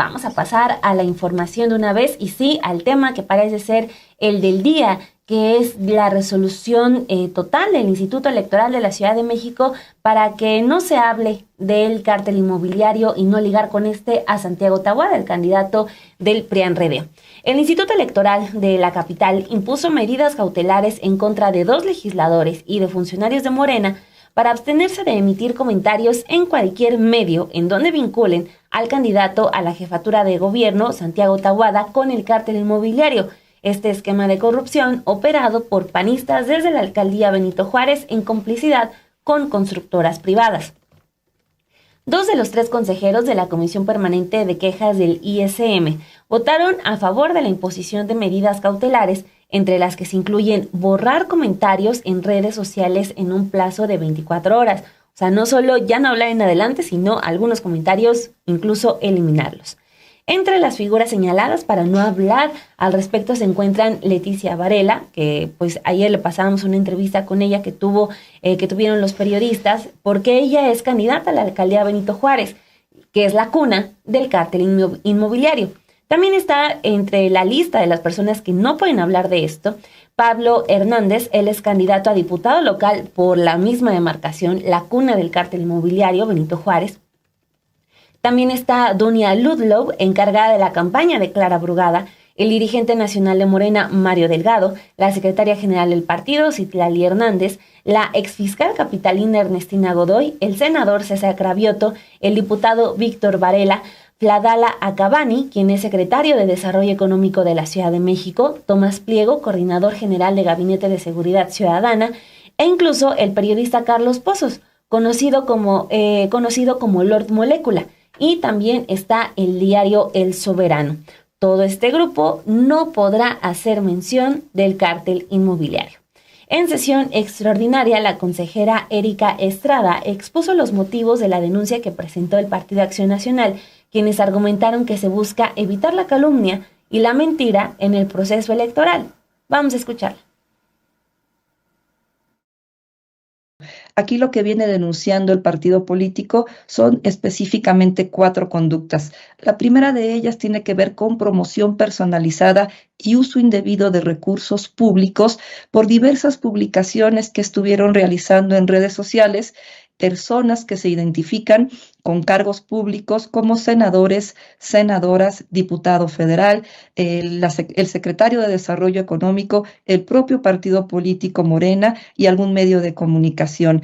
vamos a pasar a la información de una vez y sí, al tema que parece ser el del día, que es la resolución total del Instituto Electoral de la Ciudad de México para que no se hable del cártel inmobiliario y no ligar con este a Santiago Taboada, el candidato del PRIAN-RD. El Instituto Electoral de la capital impuso medidas cautelares en contra de 2 legisladores y de funcionarios de Morena para abstenerse de emitir comentarios en cualquier medio en donde vinculen al candidato a la jefatura de gobierno, Santiago Taboada, con el cártel inmobiliario. Este esquema de corrupción operado por panistas desde la alcaldía Benito Juárez en complicidad con constructoras privadas. 2 de los 3 consejeros de la Comisión Permanente de Quejas del ISM votaron a favor de la imposición de medidas cautelares, entre las que se incluyen borrar comentarios en redes sociales en un plazo de 24 horas. O sea, no solo ya no hablar en adelante, sino algunos comentarios incluso eliminarlos. Entre las figuras señaladas para no hablar al respecto se encuentran Leticia Varela, que pues ayer le pasábamos una entrevista con ella que tuvieron los periodistas, porque ella es candidata a la alcaldía Benito Juárez, que es la cuna del cártel inmobiliario. También está entre la lista de las personas que no pueden hablar de esto Pablo Hernández. Él es candidato a diputado local por la misma demarcación, la cuna del cártel inmobiliario, Benito Juárez. También está Dunia Ludlow, encargada de la campaña de Clara Brugada, el dirigente nacional de Morena, Mario Delgado, la secretaria general del partido, Citlali Hernández, la exfiscal capitalina Ernestina Godoy, el senador César Cravioto, el diputado Víctor Varela, Fladala Acabani, quien es secretario de Desarrollo Económico de la Ciudad de México, Tomás Pliego, coordinador general de Gabinete de Seguridad Ciudadana, e incluso el periodista Carlos Pozos, conocido como Lord Molécula. Y también está el diario El Soberano. Todo este grupo no podrá hacer mención del cártel inmobiliario. En sesión extraordinaria, la consejera Erika Estrada expuso los motivos de la denuncia que presentó el Partido Acción Nacional, quienes argumentaron que se busca evitar la calumnia y la mentira en el proceso electoral. Vamos a escucharla. Aquí lo que viene denunciando el partido político son específicamente 4 conductas. La primera de ellas tiene que ver con promoción personalizada y uso indebido de recursos públicos por diversas publicaciones que estuvieron realizando en redes sociales personas que se identifican con cargos públicos como senadores, senadoras, diputado federal, el secretario de Desarrollo Económico, el propio partido político Morena y algún medio de comunicación.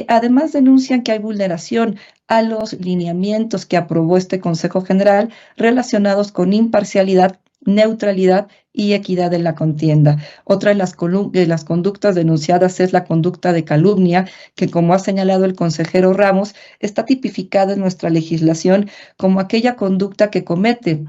Además denuncian que hay vulneración a los lineamientos que aprobó este Consejo General relacionados con imparcialidad, neutralidad y equidad en la contienda. Otra de las conductas denunciadas es la conducta de calumnia, que, como ha señalado el consejero Ramos, está tipificada en nuestra legislación como aquella conducta que comete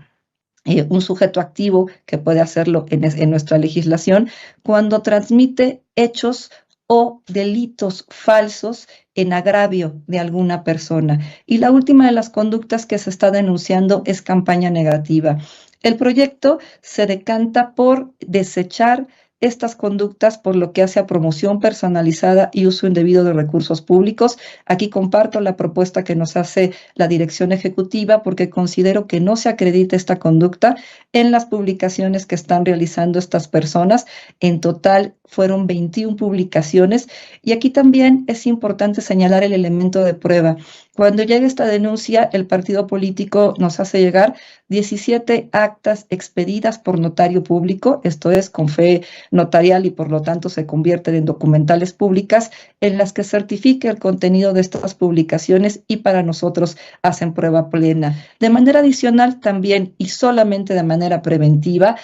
un sujeto activo, que puede hacerlo en nuestra legislación, cuando transmite hechos o delitos falsos en agravio de alguna persona. Y la última de las conductas que se está denunciando es campaña negativa. El proyecto se decanta por desechar estas conductas por lo que hace a promoción personalizada y uso indebido de recursos públicos. Aquí comparto la propuesta que nos hace la dirección ejecutiva porque considero que no se acredita esta conducta en las publicaciones que están realizando estas personas. En total fueron 21 publicaciones y aquí también es importante señalar el elemento de prueba. Cuando llega esta denuncia, el partido político nos hace llegar 17 actas expedidas por notario público, esto es con fe notarial y por lo tanto se convierten en documentales públicas en las que certifica el contenido de estas publicaciones y para nosotros hacen prueba plena. De manera adicional también y solamente de manera preventiva,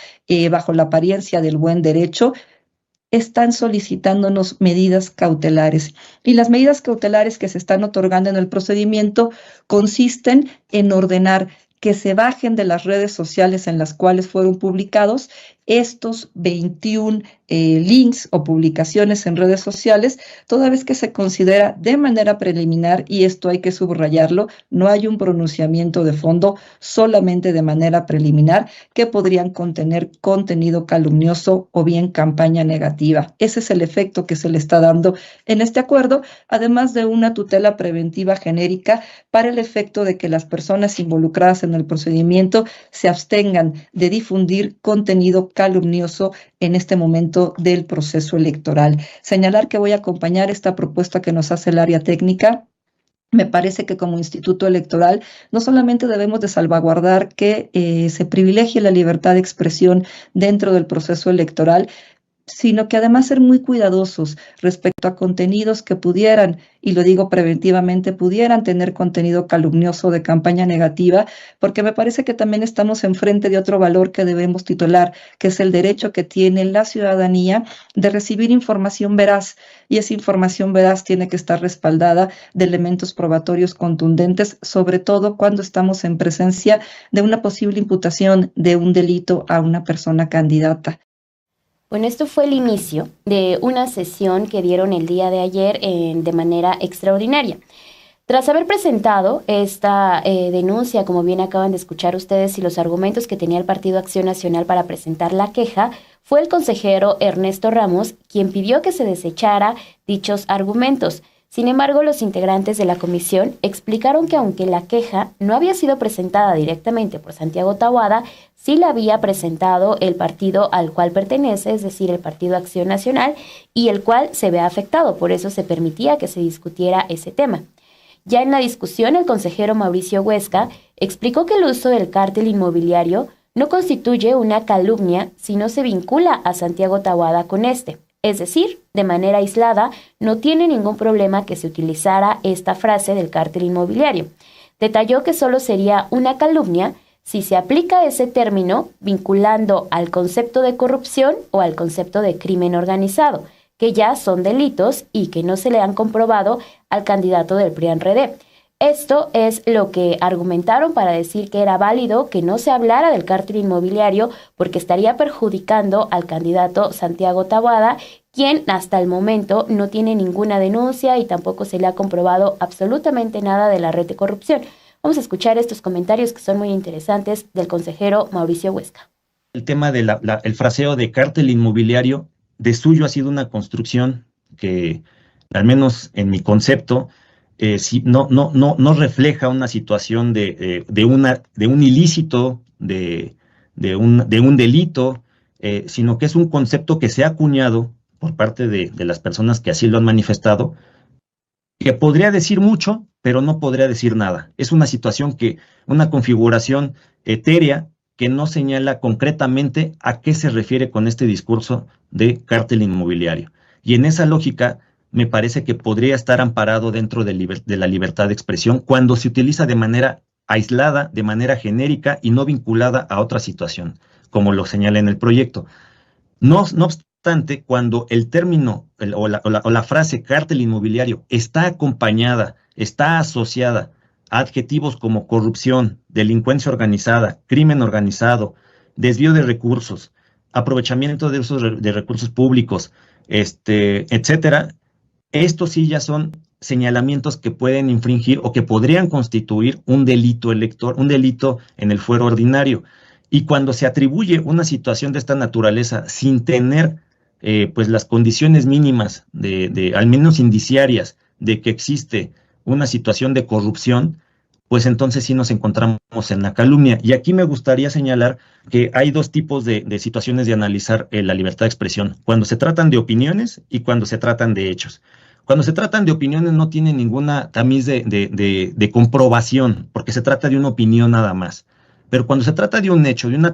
bajo la apariencia del buen derecho, están solicitándonos medidas cautelares. Y las medidas cautelares que se están otorgando en el procedimiento consisten en ordenar que se bajen de las redes sociales en las cuales fueron publicados estos 21 links o publicaciones en redes sociales, toda vez que se considera de manera preliminar, y esto hay que subrayarlo, no hay un pronunciamiento de fondo, solamente de manera preliminar, que podrían contener contenido calumnioso o bien campaña negativa. Ese es el efecto que se le está dando en este acuerdo, además de una tutela preventiva genérica para el efecto de que las personas involucradas en el procedimiento se abstengan de difundir contenido calumnioso en este momento del proceso electoral. Señalar que voy a acompañar esta propuesta que nos hace el área técnica. Me parece que como instituto electoral no solamente debemos de salvaguardar que se privilegie la libertad de expresión dentro del proceso electoral, sino que además ser muy cuidadosos respecto a contenidos que pudieran, y lo digo preventivamente, pudieran tener contenido calumnioso de campaña negativa, porque me parece que también estamos enfrente de otro valor que debemos titular, que es el derecho que tiene la ciudadanía de recibir información veraz, y esa información veraz tiene que estar respaldada de elementos probatorios contundentes, sobre todo cuando estamos en presencia de una posible imputación de un delito a una persona candidata. Bueno, esto fue el inicio de una sesión que dieron el día de ayer de manera extraordinaria. Tras haber presentado esta denuncia, como bien acaban de escuchar ustedes, y los argumentos que tenía el Partido Acción Nacional para presentar la queja, fue el consejero Ernesto Ramos quien pidió que se desechara dichos argumentos. Sin embargo, los integrantes de la comisión explicaron que aunque la queja no había sido presentada directamente por Santiago Taboada, sí la había presentado el partido al cual pertenece, es decir, el Partido Acción Nacional, y el cual se ve afectado, por eso se permitía que se discutiera ese tema. Ya en la discusión, el consejero Mauricio Huesca explicó que el uso del cártel inmobiliario no constituye una calumnia si no se vincula a Santiago Taboada con este. Es decir, de manera aislada, no tiene ningún problema que se utilizara esta frase del cártel inmobiliario. Detalló que solo sería una calumnia si se aplica ese término vinculando al concepto de corrupción o al concepto de crimen organizado, que ya son delitos y que no se le han comprobado al candidato del PRI-PAN-RD. Esto es lo que argumentaron para decir que era válido que no se hablara del cártel inmobiliario porque estaría perjudicando al candidato Santiago Taboada, quien hasta el momento no tiene ninguna denuncia y tampoco se le ha comprobado absolutamente nada de la red de corrupción. Vamos a escuchar estos comentarios que son muy interesantes del consejero Mauricio Huesca. El tema de el fraseo de cártel inmobiliario de suyo ha sido una construcción que, al menos en mi concepto, no refleja una situación de un ilícito, de un delito, sino que es un concepto que se ha acuñado por parte de las personas que así lo han manifestado, que podría decir mucho, pero no podría decir nada. Es una situación una configuración etérea que no señala concretamente a qué se refiere con este discurso de cártel inmobiliario. Y en esa lógica, me parece que podría estar amparado dentro de la libertad de expresión cuando se utiliza de manera aislada, de manera genérica y no vinculada a otra situación, como lo señala en el proyecto. No obstante, cuando el término o la frase cártel inmobiliario está acompañada, está asociada a adjetivos como corrupción, delincuencia organizada, crimen organizado, desvío de recursos, aprovechamiento de usos de recursos públicos, etcétera, estos sí ya son señalamientos que pueden infringir o que podrían constituir un delito un delito en el fuero ordinario. Y cuando se atribuye una situación de esta naturaleza sin tener pues las condiciones mínimas al menos indiciarias de que existe una situación de corrupción, pues entonces sí nos encontramos en la calumnia. Y aquí me gustaría señalar que hay dos tipos de situaciones de analizar la libertad de expresión, cuando se tratan de opiniones y cuando se tratan de hechos. Cuando se tratan de opiniones no tiene ninguna tamiz de comprobación, porque se trata de una opinión nada más. Pero cuando se trata de un hecho, de una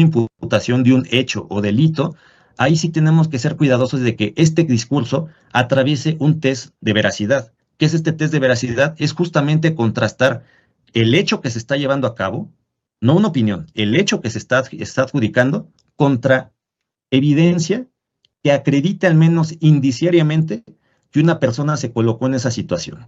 imputación de un hecho o delito, ahí sí tenemos que ser cuidadosos de que este discurso atraviese un test de veracidad. ¿Qué es este test de veracidad? Es justamente contrastar el hecho que se está llevando a cabo, no una opinión, el hecho que se está adjudicando contra evidencia que acredite al menos indiciariamente que una persona se colocó en esa situación.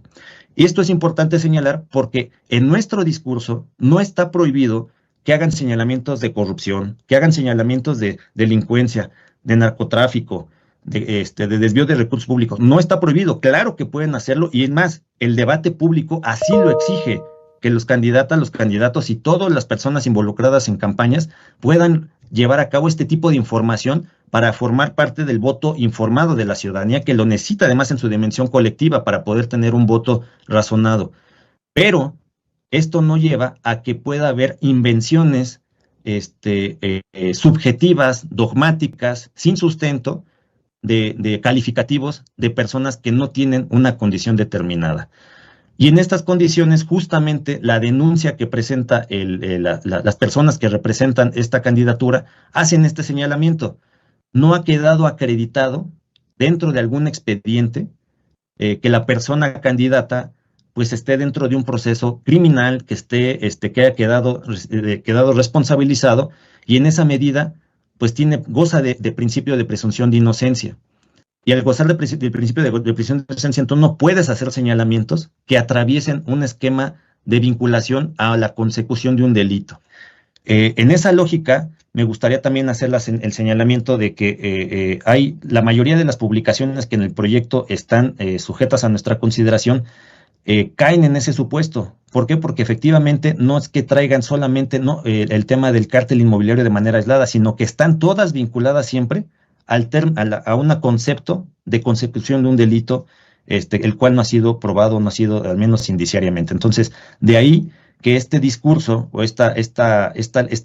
Y esto es importante señalar porque en nuestro discurso no está prohibido que hagan señalamientos de corrupción, que hagan señalamientos de delincuencia, de narcotráfico, de desvío de recursos públicos. No está prohibido, claro que pueden hacerlo, y es más, el debate público así lo exige, que los candidatos y todas las personas involucradas en campañas puedan llevar a cabo este tipo de información para formar parte del voto informado de la ciudadanía, que lo necesita además en su dimensión colectiva para poder tener un voto razonado. Pero esto no lleva a que pueda haber invenciones subjetivas, dogmáticas, sin sustento, de calificativos de personas que no tienen una condición determinada. Y en estas condiciones, justamente la denuncia que presenta las personas que representan esta candidatura hacen este señalamiento. No ha quedado acreditado dentro de algún expediente que la persona candidata pues esté dentro de un proceso criminal, que haya quedado responsabilizado, y en esa medida pues goza de principio de presunción de inocencia. Y al gozar del principio de presunción de inocencia, entonces no puedes hacer señalamientos que atraviesen un esquema de vinculación a la consecución de un delito. En esa lógica, me gustaría también hacer el señalamiento de que la mayoría de las publicaciones que en el proyecto están sujetas a nuestra consideración caen en ese supuesto. ¿Por qué? Porque efectivamente no es que traigan solamente el tema del cártel inmobiliario de manera aislada, sino que están todas vinculadas siempre a un concepto de consecución de un delito, el cual no ha sido probado, no ha sido al menos indiciariamente. Entonces, de ahí que este discurso o esta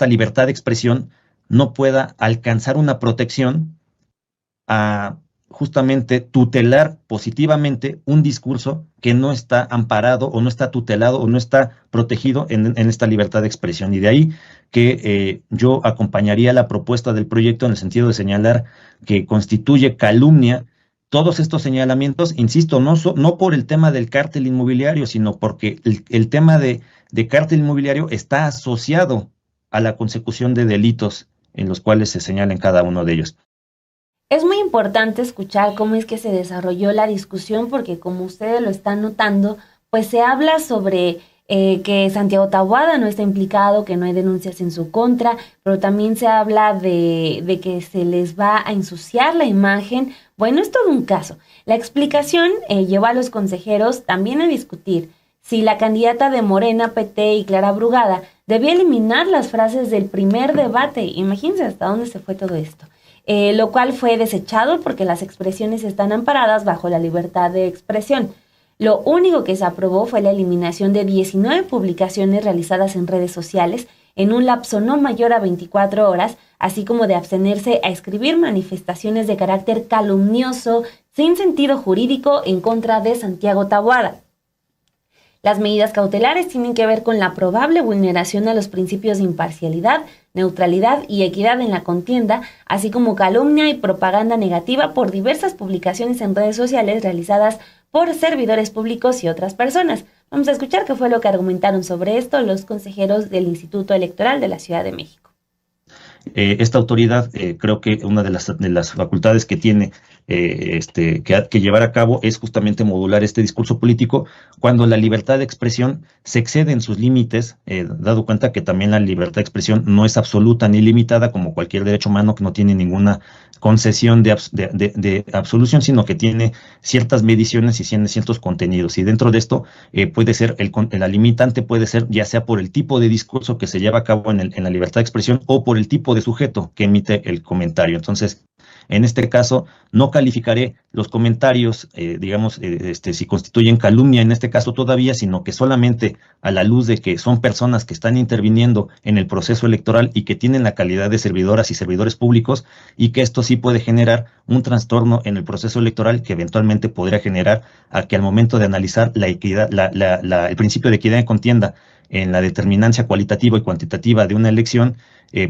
libertad de expresión no pueda alcanzar una protección a justamente tutelar positivamente un discurso que no está amparado o no está tutelado o no está protegido en esta libertad de expresión. Y de ahí que yo acompañaría la propuesta del proyecto en el sentido de señalar que constituye calumnia todos estos señalamientos, insisto, no por el tema del cártel inmobiliario, sino porque el tema de cártel inmobiliario está asociado a la consecución de delitos en los cuales se señala en cada uno de ellos. Es muy importante escuchar cómo es que se desarrolló la discusión, porque como ustedes lo están notando, pues se habla sobre que Santiago Taboada no está implicado, que no hay denuncias en su contra, pero también se habla de que se les va a ensuciar la imagen. Bueno, es todo un caso. La explicación llevó a los consejeros también a discutir si la candidata de Morena, PT y Clara Brugada debía eliminar las frases del primer debate. Imagínense hasta dónde se fue todo esto. Lo cual fue desechado porque las expresiones están amparadas bajo la libertad de expresión. Lo único que se aprobó fue la eliminación de 19 publicaciones realizadas en redes sociales en un lapso no mayor a 24 horas, así como de abstenerse a escribir manifestaciones de carácter calumnioso, sin sentido jurídico, en contra de Santiago Taboada. Las medidas cautelares tienen que ver con la probable vulneración a los principios de imparcialidad, neutralidad y equidad en la contienda, así como calumnia y propaganda negativa por diversas publicaciones en redes sociales realizadas por servidores públicos y otras personas. Vamos a escuchar qué fue lo que argumentaron sobre esto los consejeros del Instituto Electoral de la Ciudad de México. Esta autoridad, creo que una de las facultades que tiene que llevar a cabo es justamente modular este discurso político cuando la libertad de expresión se excede en sus límites, dado cuenta que también la libertad de expresión no es absoluta ni limitada como cualquier derecho humano, que no tiene ninguna concesión de absolución, sino que tiene ciertas mediciones y tiene ciertos contenidos. Y dentro de esto puede ser, la limitante puede ser ya sea por el tipo de discurso que se lleva a cabo en la libertad de expresión o por el tipo de sujeto que emite el comentario. Entonces, en este caso, no calificaré los comentarios, si constituyen calumnia en este caso todavía, sino que solamente a la luz de que son personas que están interviniendo en el proceso electoral y que tienen la calidad de servidoras y servidores públicos, y que esto sí puede generar un trastorno en el proceso electoral que eventualmente podría generar a que al momento de analizar la equidad, el principio de equidad de contienda en la determinancia cualitativa y cuantitativa de una elección,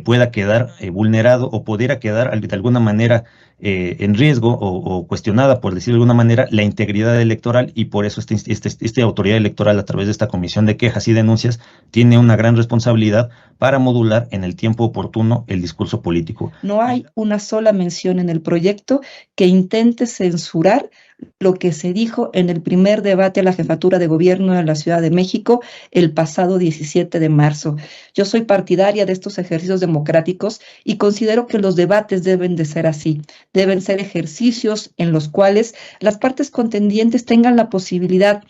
pueda quedar vulnerado o pudiera quedar de alguna manera en riesgo o cuestionada, por decirlo de alguna manera, la integridad electoral, y por eso esta autoridad electoral, a través de esta comisión de quejas y denuncias, tiene una gran responsabilidad para modular en el tiempo oportuno el discurso político. No hay una sola mención en el proyecto que intente censurar lo que se dijo en el primer debate a la jefatura de gobierno de la Ciudad de México el pasado 17 de marzo. Yo soy partidaria de estos ejercicios democráticos y considero que los debates deben de ser así. Deben ser ejercicios en los cuales las partes contendientes tengan la posibilidad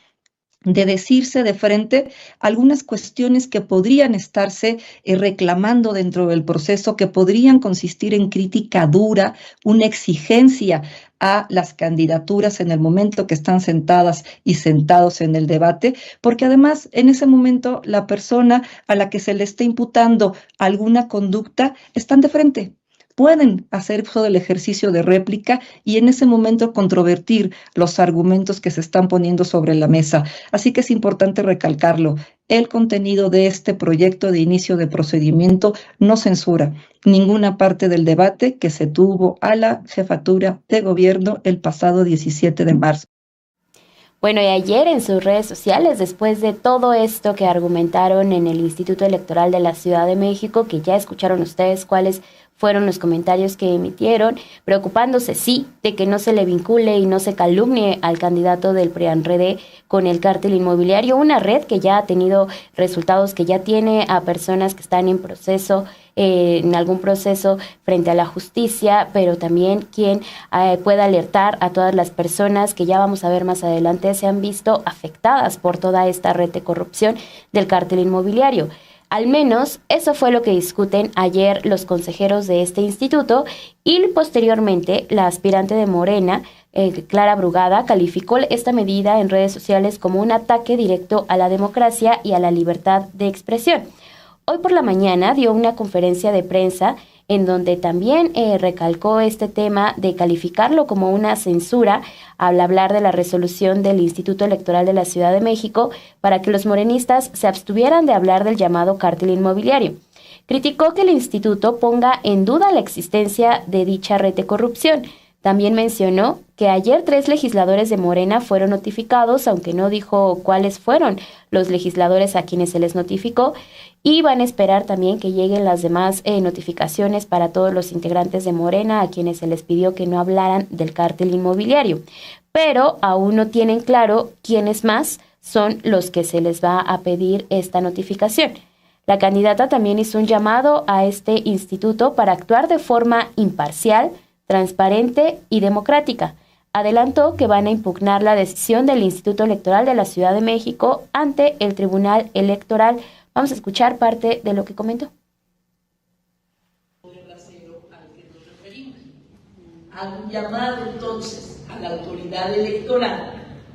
de decirse de frente algunas cuestiones que podrían estarse reclamando dentro del proceso, que podrían consistir en crítica dura, una exigencia a las candidaturas en el momento que están sentadas y sentados en el debate, porque además en ese momento la persona a la que se le está imputando alguna conducta están de frente. Pueden hacer uso del ejercicio de réplica y en ese momento controvertir los argumentos que se están poniendo sobre la mesa. Así que es importante recalcarlo. El contenido de este proyecto de inicio de procedimiento no censura ninguna parte del debate que se tuvo a la jefatura de gobierno el pasado 17 de marzo. Bueno, y ayer en sus redes sociales, después de todo esto que argumentaron en el Instituto Electoral de la Ciudad de México, que ya escucharon ustedes cuáles fueron los comentarios que emitieron, preocupándose, sí, de que no se le vincule y no se calumnie al candidato del PRIAN-RD con el cártel inmobiliario, una red que ya ha tenido resultados, que ya tiene a personas que están en proceso, en algún proceso frente a la justicia, pero también quien pueda alertar a todas las personas que ya vamos a ver más adelante se han visto afectadas por toda esta red de corrupción del cártel inmobiliario. Al menos eso fue lo que discuten ayer los consejeros de este instituto y posteriormente la aspirante de Morena, Clara Brugada, calificó esta medida en redes sociales como un ataque directo a la democracia y a la libertad de expresión. Hoy por la mañana dio una conferencia de prensa en donde también recalcó este tema de calificarlo como una censura al hablar de la resolución del Instituto Electoral de la Ciudad de México para que los morenistas se abstuvieran de hablar del llamado cártel inmobiliario. Criticó que el instituto ponga en duda la existencia de dicha red de corrupción. También mencionó que ayer 3 legisladores de Morena fueron notificados, aunque no dijo cuáles fueron los legisladores a quienes se les notificó, y van a esperar también que lleguen las demás notificaciones para todos los integrantes de Morena a quienes se les pidió que no hablaran del cártel inmobiliario. Pero aún no tienen claro quiénes más son los que se les va a pedir esta notificación. La candidata también hizo un llamado a este instituto para actuar de forma imparcial, transparente y democrática. Adelantó que van a impugnar la decisión del Instituto Electoral de la Ciudad de México ante el Tribunal Electoral. Vamos a escuchar parte de lo que comentó. Hago un llamado entonces a la autoridad electoral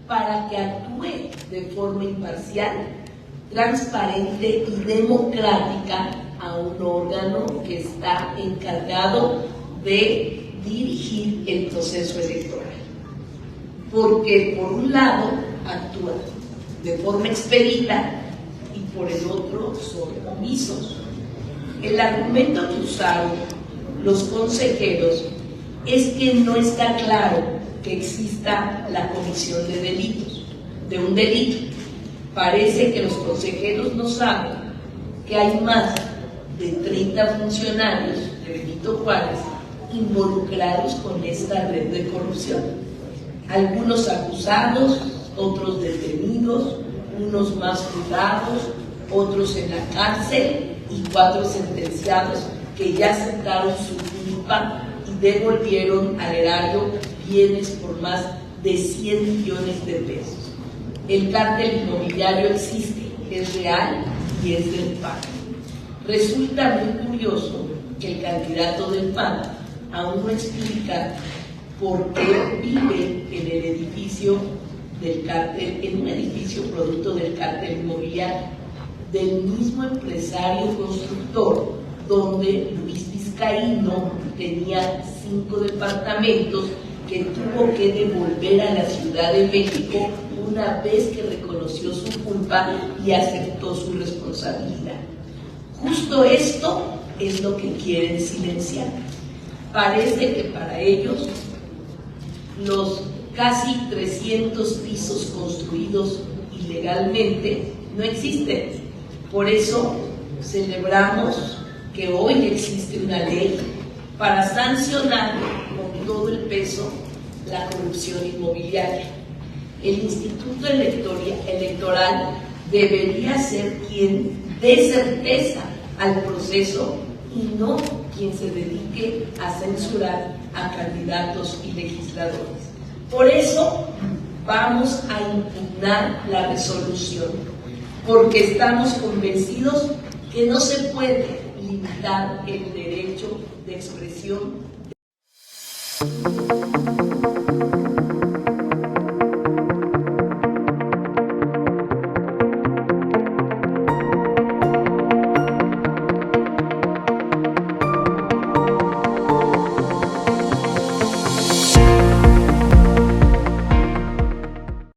para que actúe de forma imparcial, transparente y democrática a un órgano que está encargado de dirigir el proceso electoral. Porque por un lado actúa de forma expedita y por el otro son omisos. El argumento que usaron los consejeros es que no está claro que exista la comisión de delitos, de un delito. Parece que los consejeros no saben que hay más de 30 funcionarios de Benito Juárez involucrados con esta red de corrupción. Algunos acusados, otros detenidos, unos más juzgados, otros en la cárcel y 4 sentenciados que ya aceptaron su culpa y devolvieron al erario bienes por más de 100 millones de pesos. El cártel inmobiliario existe, es real y es del PAN. Resulta muy curioso que el candidato del PAN aún no explica por qué vive en el edificio del cártel, en un edificio producto del cártel inmobiliario, del mismo empresario constructor donde Luis Vizcaíno tenía 5 departamentos que tuvo que devolver a la Ciudad de México una vez que reconoció su culpa y aceptó su responsabilidad. Justo esto es lo que quieren silenciar. Parece que para ellos los casi 300 pisos construidos ilegalmente no existen. Por eso celebramos que hoy existe una ley para sancionar con todo el peso la corrupción inmobiliaria. El Instituto Electoral debería ser quien dé certeza al proceso y no quien se dedique a censurar a candidatos y legisladores. Por eso vamos a impugnar la resolución, porque estamos convencidos que no se puede limitar el derecho de expresión.